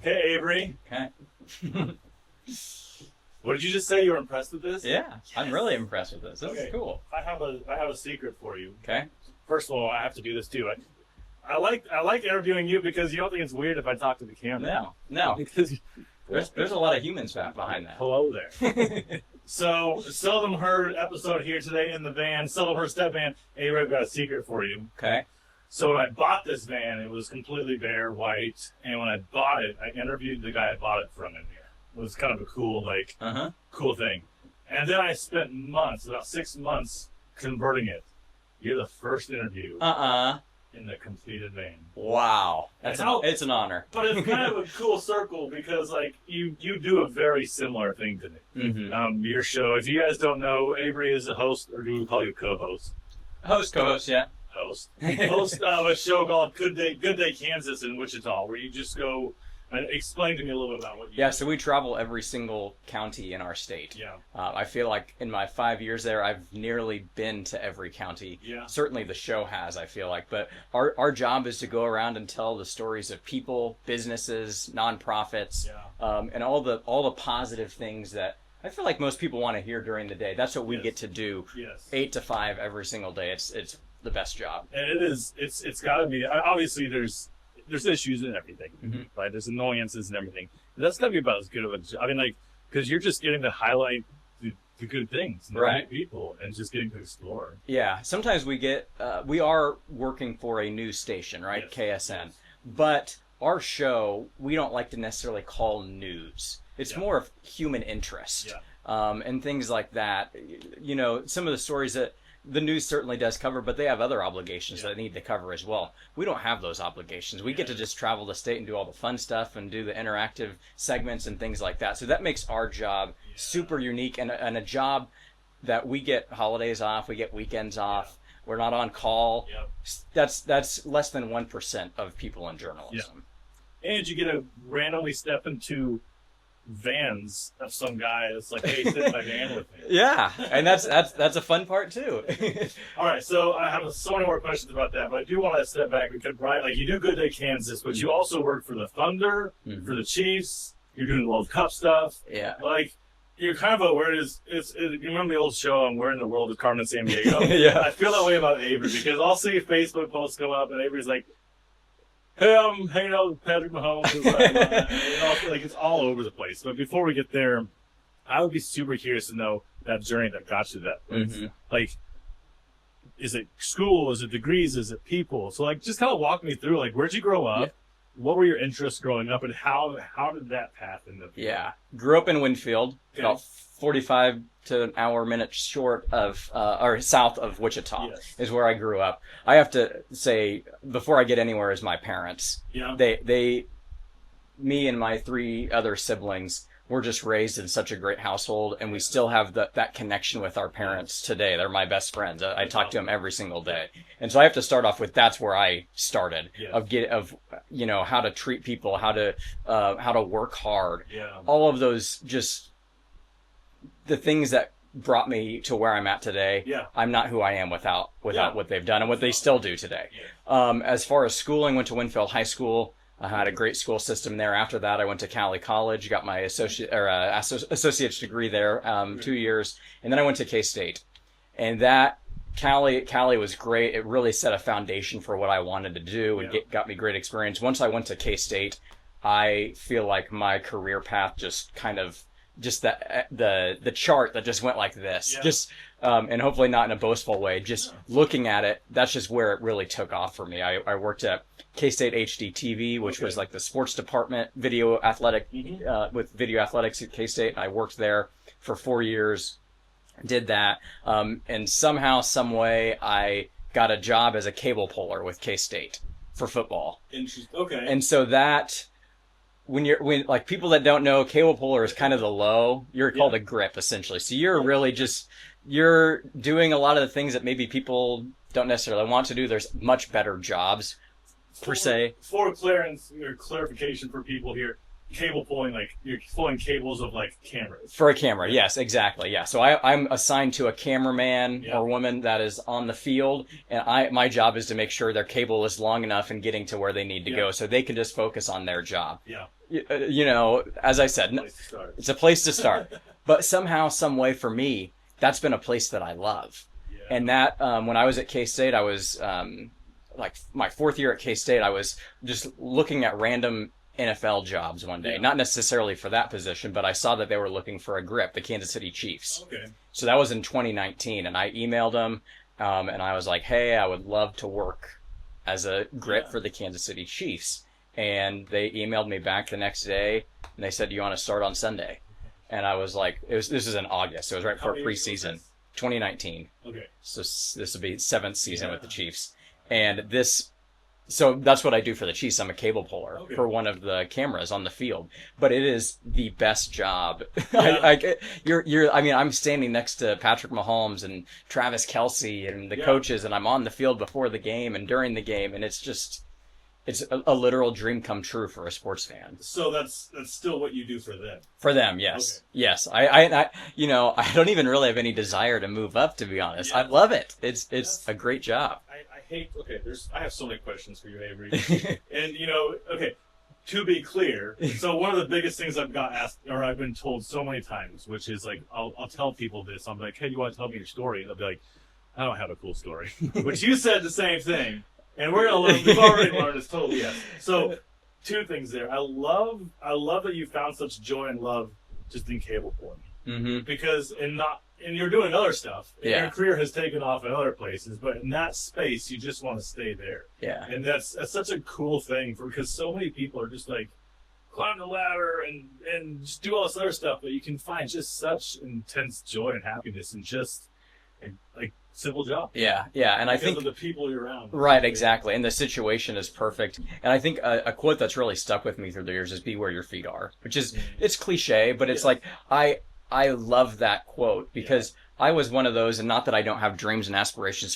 Hey, Avery. Okay. What did you just say? You were impressed with this? Yeah, I'm really impressed with this. This is cool. I have a secret for you. Okay. First of all, I have to do this too. I like interviewing you because you don't think it's weird if I talk to the camera. No. Because There's a lot of humans behind that. hello there. So, seldom heard episode here today in the van. Seldom heard step van. Avery, I've got a secret for you. Okay. So when I bought this van, it was completely bare, white, and when I bought it, I interviewed the guy I bought it from in here. It was kind of a cool, cool thing. And then I spent months, about 6 months, converting it. You're the first interview in the completed van. Wow. It's an honor. But it's kind of a cool circle because, you do a very similar thing to me. Mm-hmm. Your show, if you guys don't know, Avery is a host, or do we call you co-host? Co-host, yeah. Host of a show called Good Day Kansas in Wichita, where you just go and explain to me a little bit about what you do. Yeah, so we travel every single county in our state. Yeah. I feel like in my 5 years there, I've nearly been to every county. Yeah. Certainly the show has, I feel like. But our job is to go around and tell the stories of people, businesses, nonprofits, and all the positive things that I feel like most people want to hear during the day. That's what we get to do. Yes. 8 to 5 every single day. It's the best job. And it is. It's got to be. Obviously, there's issues and everything, right? There's annoyances and everything. But that's got to be about as good of a job. I mean, because you're just getting to highlight the good things, and the right people, and just getting to explore. Yeah. Sometimes we are working for a news station, right? Yes. KSN. Yes. But our show, we don't like to necessarily call news. It's more of human interest, and things like that. You know, some of the stories that the news certainly does cover, but they have other obligations that they need to cover as well. We don't have those obligations. We get to just travel the state and do all the fun stuff and do the interactive segments and things like that. So that makes our job super unique and a job that we get holidays off, we get weekends off. We're not on call. That's less than 1% of people in journalism. And you get to randomly step into vans of some guy that's like, hey, sit in my van with me. Yeah, and that's a fun part too. All right, so I have so many more questions about that, but I do want to step back because, right, like you do Good Day Kansas, but you also work for the Thunder, for the Chiefs. You're doing World Cup stuff. Yeah, like you're kind of a where you remember the old show Where in the World is Carmen Sandiego? Yeah, I feel that way about Avery because I'll see Facebook posts come up and Avery's like, hey, I'm hanging out with Patrick Mahomes. It's all over the place. But before we get there, I would be super curious to know that journey that got you to that place. Like, is it school? Is it degrees? Is it people? So, just kind of walk me through, where'd you grow up? Yeah. What were your interests growing up, and how did that path end up? Yeah, grew up in Winfield, about 45 to an hour minute short of, or south of Wichita is where I grew up. I have to say, before I get anywhere, is my parents. Yeah. Me and my 3 other siblings were just raised in such a great household, and we still have that connection with our parents today. They're my best friends. I talk to them every single day. And so I have to start off with that's where I started of how to treat people, how to work hard. Yeah. All of those just the things that brought me to where I'm at today. Yeah. I'm not who I am without what they've done and what they still do today. Yeah. As far as schooling, went to Winfield High School. I had a great school system there. After that, I went to Cali College, got my associate's degree there, 2 years, and then I went to K-State. And that Cali was great. It really set a foundation for what I wanted to do and got me great experience. Once I went to K-State, I feel like my career path just kind of the chart that just went like this, and hopefully not in a boastful way. Just looking at it, that's just where it really took off for me. I worked at K-State HD TV, which was like the sports department, with video athletics at K-State. I worked there for 4 years, did that, and somehow, some way, I got a job as a cable puller with K-State for football. Interesting. Okay. And so that. When people that don't know, cable puller is kind of the low. You're called a grip, essentially. So you're doing a lot of the things that maybe people don't necessarily want to do. There's much better jobs, per se. For clarification for people here, cable pulling, like you're pulling cables of like cameras. For a camera, yes, exactly, yeah. So I'm assigned to a cameraman Yeah. or woman that is on the field, and my job is to make sure their cable is long enough and getting to where they need to go, so they can just focus on their job. Yeah. You know, as I said, Place to start. it's a place to start. But somehow, some way, for me, that's been a place that I love. Yeah. And that when I was at K-State, I was like my 4th year at K-State, I was just looking at random NFL jobs one day, not necessarily for that position, but I saw that they were looking for a grip, the Kansas City Chiefs. Okay. So that was in 2019, and I emailed them, and I was like, hey, I would love to work as a grip for the Kansas City Chiefs. And they emailed me back the next day, and they said, you want to start on Sunday? And I was like, this is in August, so it was right before preseason, 2019. Okay. So this will be 7th season with the Chiefs. And so that's what I do for the Chiefs. I'm a cable puller for one of the cameras on the field, but it is the best job. Yeah. I mean, I'm standing next to Patrick Mahomes and Travis Kelce and the coaches, and I'm on the field before the game and during the game, and it's a literal dream come true for a sports fan. So that's still what you do for them. For them, yes, yes. I you know, I don't even really have any desire to move up, to be honest. I love it. It's a great job. I hate. Okay, I have so many questions for you, Avery. And you know, okay, to be clear, so one of the biggest things I've got asked, or I've been told so many times, which is like, I'll tell people this. I'm like, hey, you want to tell me your story? And they'll be like, I don't have a cool story. But you said the same thing. And we're gonna learn. We've already learned this totally. Yes. So, 2 things there. I love that you found such joy and love just in cable pulling. Mm-hmm. Because and you're doing other stuff. And Yeah. Your career has taken off in other places, but in that space, you just want to stay there. Yeah. And that's such a cool thing because so many people are just like climb the ladder and just do all this other stuff, but you can find just such intense joy and happiness in just like simple job. Yeah, and I think of the people you're around. right, exactly, and the situation is perfect. And I think a quote that's really stuck with me through the years is "Be where your feet are," which is it's cliche, but it's like I love that quote because I was one of those, and not that I don't have dreams and aspirations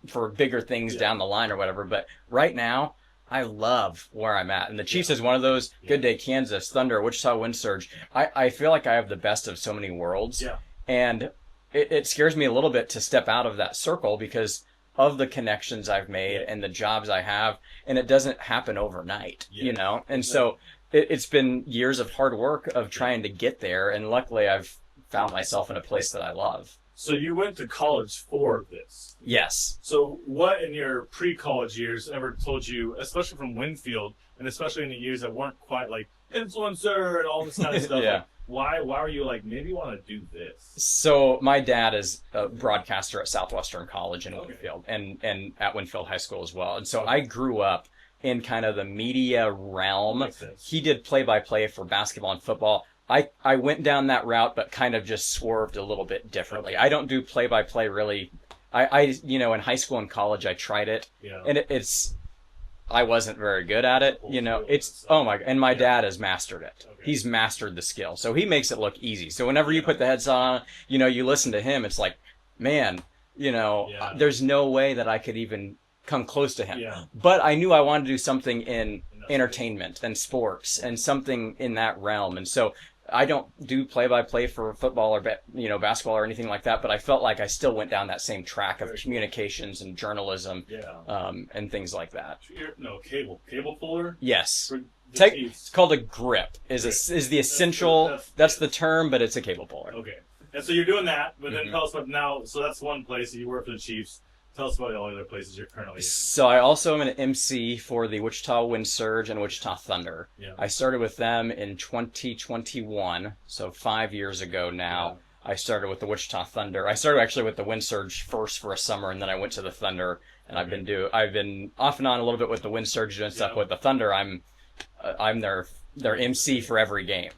for bigger things down the line or whatever, but right now I love where I'm at. And the Chiefs is one of those. Good Day Kansas, Thunder, Wichita Wind Surge. I feel like I have the best of so many worlds. Yeah. And it scares me a little bit to step out of that circle because of the connections I've made and the jobs I have, and it doesn't happen overnight, you know? And so it's been years of hard work of trying to get there, and luckily I've found myself in a place that I love. So you went to college for this. Yes. So what in your pre-college years ever told you, especially from Winfield, and especially in the years that weren't quite like influencer and all this kind of stuff, Yeah. like, why were you like, maybe you want to do this? So my dad is a broadcaster at Southwestern College in Winfield and at Winfield High School as well. And so I grew up in kind of the media realm. Makes sense. He did play-by-play for basketball and football. I went down that route, but kind of just swerved a little bit differently. I don't do play-by-play really. I you know, in high school and college, I tried it, and I wasn't very good at it. You know, and my dad has mastered it. Okay. He's mastered the skill, so he makes it look easy. So whenever you put the headset on, you know, you listen to him, it's like, man, you know, there's no way that I could even come close to him. Yeah. But I knew I wanted to do something in entertainment and sports and something in that realm, and so I don't do play-by-play for football or basketball or anything like that, but I felt like I still went down that same track of communications and journalism, and things like that. Cable puller. Yes, it's called a grip. Is the essential? That's the term, but it's a cable puller. Okay, and so you're doing that, but then tell us about now. So that's one place that you work for the Chiefs. Tell us about all the other places you're currently in. So I also am an MC for the Wichita Wind Surge and Wichita Thunder. Yeah. I started with them in 2021, so 5 years ago now. I started with the Wichita Thunder. I started actually with the Wind Surge first for a summer, and then I went to the Thunder. And I've been off and on a little bit with the Wind Surge doing stuff. With the Thunder, I'm their MC for every game.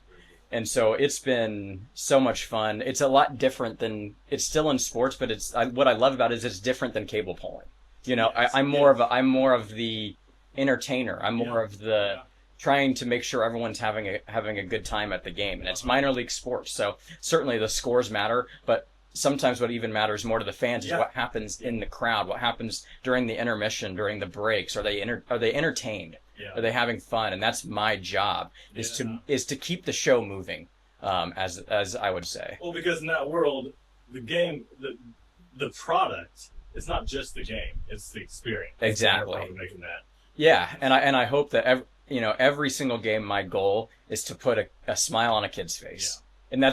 And so it's been so much fun. It's a lot different than, it's still in sports, but what I love about it is it's different than cable pulling. You know, I'm more of the entertainer. I'm more of the trying to make sure everyone's having a good time at the game. And it's minor league sports, so certainly the scores matter, but sometimes what even matters more to the fans is what happens in the crowd, what happens during the intermission, during the breaks. Are they entertained? Yeah. Are they having fun? And that's my job is to keep the show moving, as I would say. Well, because in that world, the game, the product, it's not just the game; it's the experience. Exactly. Making that. Yeah, and I hope that every single game, my goal is to put a smile on a kid's face. Yeah. And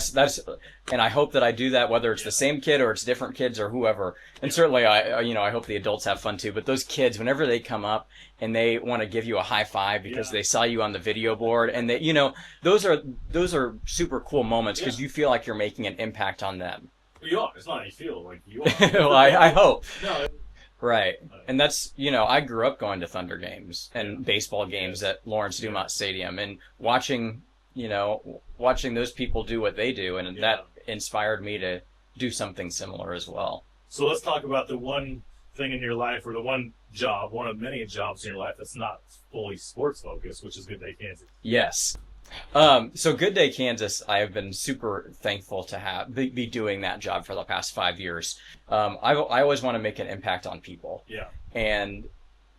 and I hope that I do that, whether it's the same kid or it's different kids or whoever. And certainly I hope the adults have fun too. But those kids, whenever they come up and they want to give you a high five because they saw you on the video board, and they, those are super cool moments because you feel like you're making an impact on them. Well, you are. It's not how you feel, like you are. Well, I hope. No. Right. And that's, I grew up going to Thunder games and baseball games at Lawrence Dumont Stadium and watching those people do what they do, and that inspired me to do something similar as well. So let's talk about the one thing in your life, or the one job, one of many jobs in your life that's not fully sports focused, which is Good Day Kansas. Yes. So Good Day Kansas, I have been super thankful to be doing that job for the past 5 years. I always want to make an impact on people. Yeah. And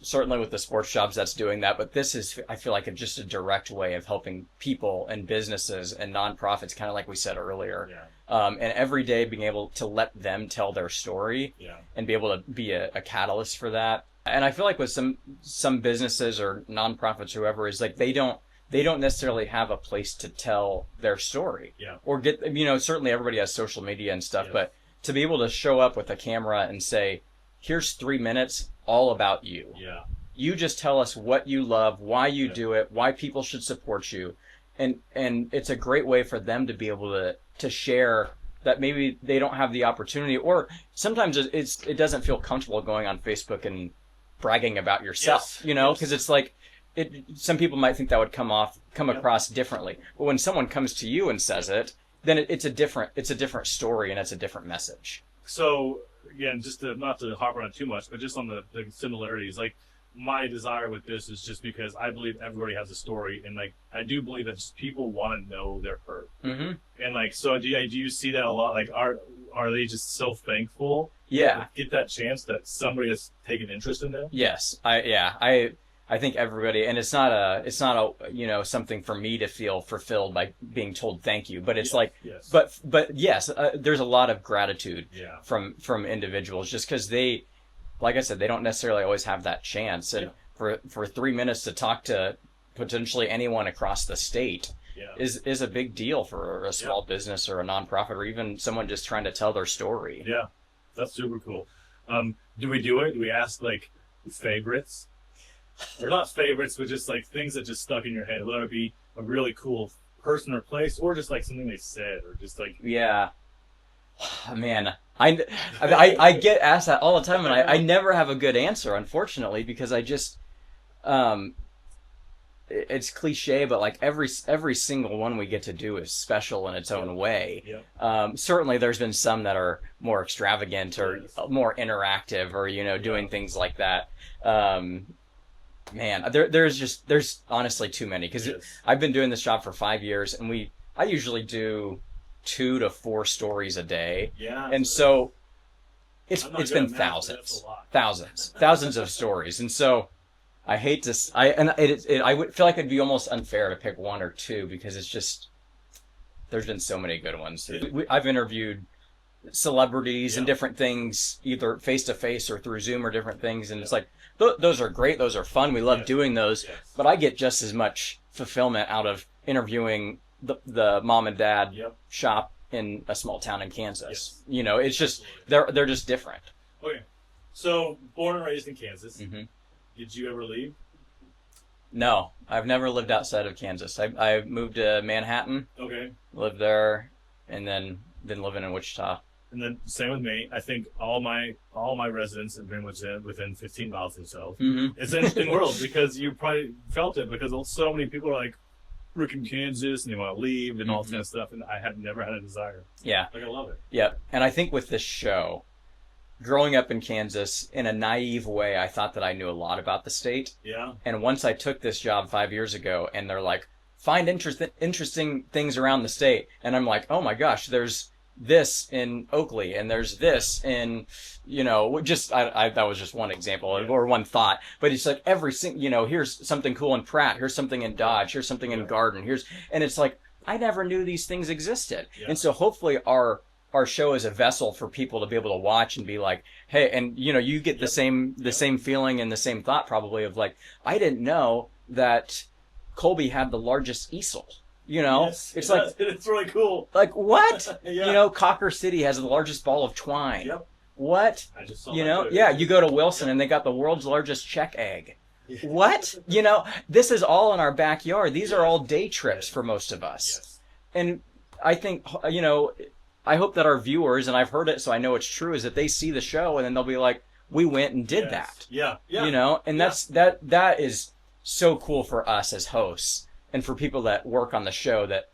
certainly with the sports jobs, that's doing that. But this is, I feel like, just a direct way of helping people and businesses and nonprofits, kind of like we said earlier. Yeah. And every day being able to let them tell their story and be able to be a catalyst for that. And I feel like with some businesses or nonprofits or whoever is like, they don't necessarily have a place to tell their story. Yeah. Or get, certainly everybody has social media and stuff, but to be able to show up with a camera and say, here's 3 minutes all about you. Yeah. You just tell us what you love, why you do it, why people should support you. And it's a great way for them to be able to share that maybe they don't have the opportunity, or sometimes it doesn't feel comfortable going on Facebook and bragging about yourself, because it's like, some people might think that would come across differently. But when someone comes to you and says it, then it's a different story, and it's a different message. So again, just not to harp on it too much, but just on the similarities, like my desire with this is just because I believe everybody has a story, and like I do believe that just people want to know they're hurt. Mm-hmm. And like, so do you see that a lot? Like, are they just so thankful? Yeah. To get that chance that somebody has taken interest in them? Yes. I think everybody, and it's not a something for me to feel fulfilled by being told thank you, but it's but yes, there's a lot of gratitude from individuals, just because they, like I said, they don't necessarily always have that chance, and for 3 minutes to talk to potentially anyone across the state is a big deal for a small business or a nonprofit, or even someone just trying to tell their story. Yeah, that's super cool. Do we do it? Do we ask like favorites? Or not favorites, but just like things that just stuck in your head, whether it be a really cool person or place, or just like something they said, or just like man, I get asked that all the time, and I never have a good answer, unfortunately, because I just it's cliche, but like every single one we get to do is special in its own way. Certainly there's been some that are more extravagant or more interactive, or doing things like that. Man, there's honestly too many, because I've been doing this job for 5 years, and I usually do 2 to 4 stories a day. Yeah. And so it's been thousands of stories. And so I hate to, I would feel like it'd be almost unfair to pick 1 or 2, because it's just, there's been so many good ones. I've interviewed celebrities and different things, either face to face or through Zoom or different things, and it's like, those are great, those are fun, we love doing those, but I get just as much fulfillment out of interviewing the mom and dad shop in a small town in Kansas. It's just, they're just different. Okay, so born and raised in Kansas. Mm-hmm. Did you ever leave? No, I've never lived outside of Kansas. I moved to Manhattan. Okay. Lived there, and then been living in Wichita. And then same with me. I think all my residents have been within 15 miles of themselves. Mm-hmm. It's an interesting world, because you probably felt it, because so many people are like, freaking Kansas, and they want to leave and all this kind of stuff, and I have never had a desire. Yeah. Like, I love it. Yeah. And I think with this show, growing up in Kansas, in a naive way, I thought that I knew a lot about the state. Yeah. And once I took this job 5 years ago, and they're like, find interesting things around the state, and I'm like, oh my gosh, there's this in Oakley, and there's this in, just that was just one example or one thought, but it's like every single, here's something cool in Pratt, here's something in Dodge, here's something in Garden, and it's like I never knew these things existed, and so hopefully our show is a vessel for people to be able to watch and be like, hey, and you get the same feeling and the same thought probably of like, I didn't know that Colby had the largest easel. Yes, it's like it's really cool. Like what? Cocker City has the largest ball of twine. Yep. What? I just saw you go to Wilson and they got the world's largest check egg. What? This is all in our backyard. These are all day trips for most of us. Yes. And I think, I hope that our viewers, and I've heard it so I know it's true, is that they see the show and then they'll be like, we went and did that. Yeah. And that is so cool for us as hosts. And for people that work on the show, that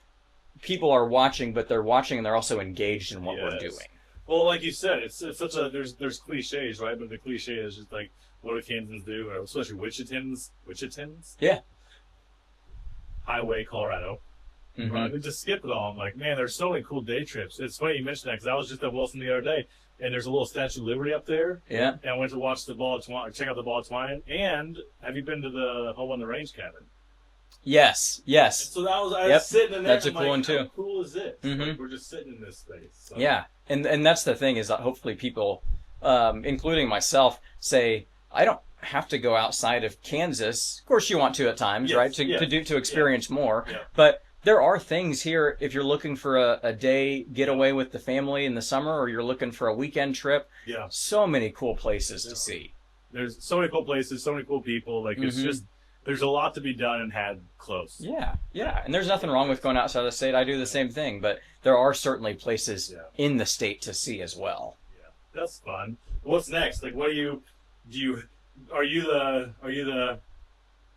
people are watching, but they're watching and they're also engaged in what we're doing. Well, like you said, it's such a there's cliches, right? But the cliche is just like, what do Kansans do, or especially Wichitans? Yeah. Highway, Colorado. Mm-hmm. Right? We just skip it all. I'm like, man, there's so many cool day trips. It's funny you mentioned that because I was just at Wilson the other day, and there's a little Statue of Liberty up there. Yeah. And I went to watch the Ball of Twine, check out the Ball of Twine. And have you been to the Home on the Range cabin? Yes. So I was sitting in there. That's a cool one too. How cool is it? Mm-hmm. Like, we're just sitting in this space. So. Yeah, and that's the thing is that hopefully people, including myself, say I don't have to go outside of Kansas. Of course, you want to at times, right? To experience more, but there are things here if you're looking for a day getaway with the family in the summer, or you're looking for a weekend trip. Yeah. So many cool places to see. There's so many cool places, so many cool people. Like it's just. There's a lot to be done and had close. Yeah. And there's nothing wrong with going outside of the state. I do the same thing, but there are certainly places in the state to see as well. Yeah, that's fun. What's next? Like, what are you the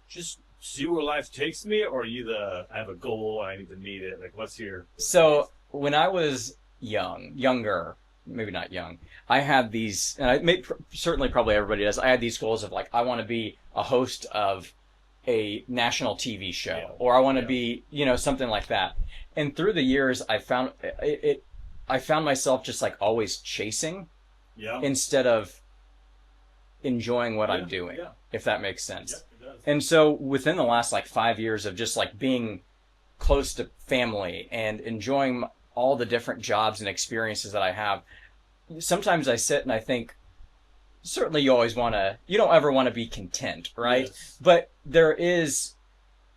just see where life takes me, or are you the I have a goal and I need to meet it? Like, what's your? So when I was younger, maybe not young, I had these, and certainly probably everybody does. I had these goals of like, I want to be a host of a national TV show, or I want to be, something like that. And through the years, I found myself just like always chasing, instead of enjoying what I'm doing, if that makes sense. Yeah, it does. And so within the last like 5 years of just like being close to family and enjoying all the different jobs and experiences that I have, sometimes I sit and I think, certainly you don't ever want to be content, right? Yes. But there is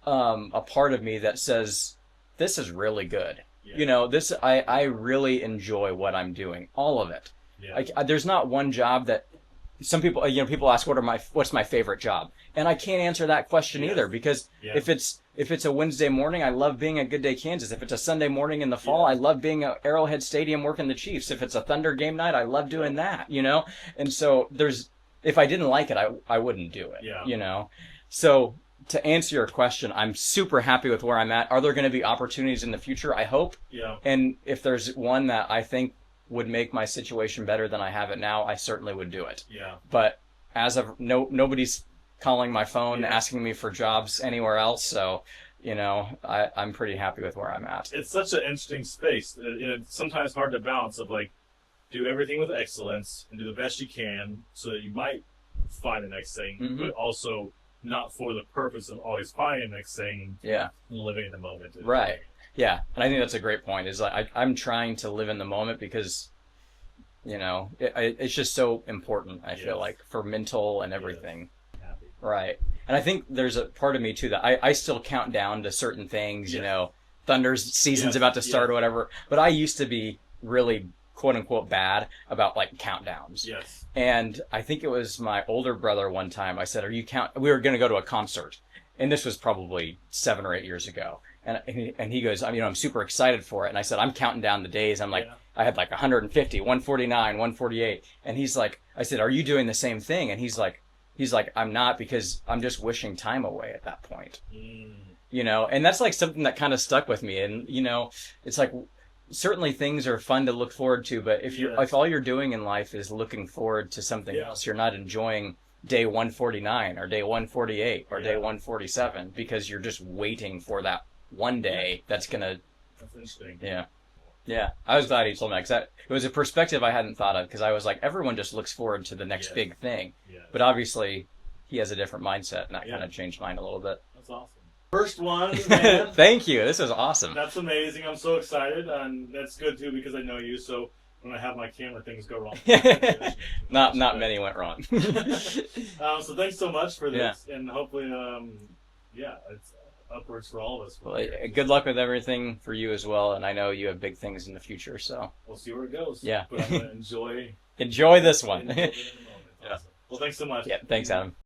a part of me that says, this is really good. Yeah. I really enjoy what I'm doing, all of it. Yeah. There's not one job that some people, people ask, what's my favorite job? And I can't answer that question either, because if it's a Wednesday morning, I love being at Good Day Kansas. If it's a Sunday morning in the fall, I love being at Arrowhead Stadium working the Chiefs. If it's a Thunder game night, I love doing that, And so if I didn't like it, I wouldn't do it, So to answer your question, I'm super happy with where I'm at. Are there going to be opportunities in the future? I hope. Yeah. And if there's one that I think would make my situation better than I have it now, I certainly would do it. Yeah. But as of nobody's calling my phone asking me for jobs anywhere else, so I'm pretty happy with where I'm at. It's such an interesting space. It's sometimes hard to balance of like do everything with excellence and do the best you can so that you might find the next thing, but also not for the purpose of always finding the next thing. Yeah. Living in the moment. Right. Yeah, and I think that's a great point. Is I'm trying to live in the moment because, it's just so important. I feel like for mental and everything. Happy. Right, and I think there's a part of me too that I still count down to certain things. Thunder's season's about to start or whatever. But I used to be really quote unquote bad about like countdowns. Yes. And I think it was my older brother one time. I said, we were going to go to a concert, and this was probably 7 or 8 years ago. And he goes, I'm super excited for it. And I said, I'm counting down the days. I'm like, I had like 150, 149, 148. And he's like, I said, are you doing the same thing? And he's like, I'm not, because I'm just wishing time away at that point. And that's like something that kind of stuck with me. And, it's like, certainly things are fun to look forward to, but if all you're doing in life is looking forward to something else, you're not enjoying day 149 or day 148 or day 147 because you're just waiting for that one day that's interesting. Yeah. Yeah, I was glad he told me that, 'cause it was a perspective I hadn't thought of, because I was like, everyone just looks forward to the next big thing. Yeah. But obviously, he has a different mindset, and that kind of changed mine a little bit. That's awesome. First one, man. Thank you. This is awesome. That's amazing. I'm so excited, and that's good too because I know you. So when I have my camera, things go wrong. Not many went wrong. So thanks so much for this, and hopefully, it's upwards for all of us. Well, good luck with everything for you as well, and I know you have big things in the future. So we'll see where it goes. Yeah. But I'm gonna enjoy this one. Enjoy it in the moment. Awesome. Well, thanks so much. Yeah. Thanks, Adam.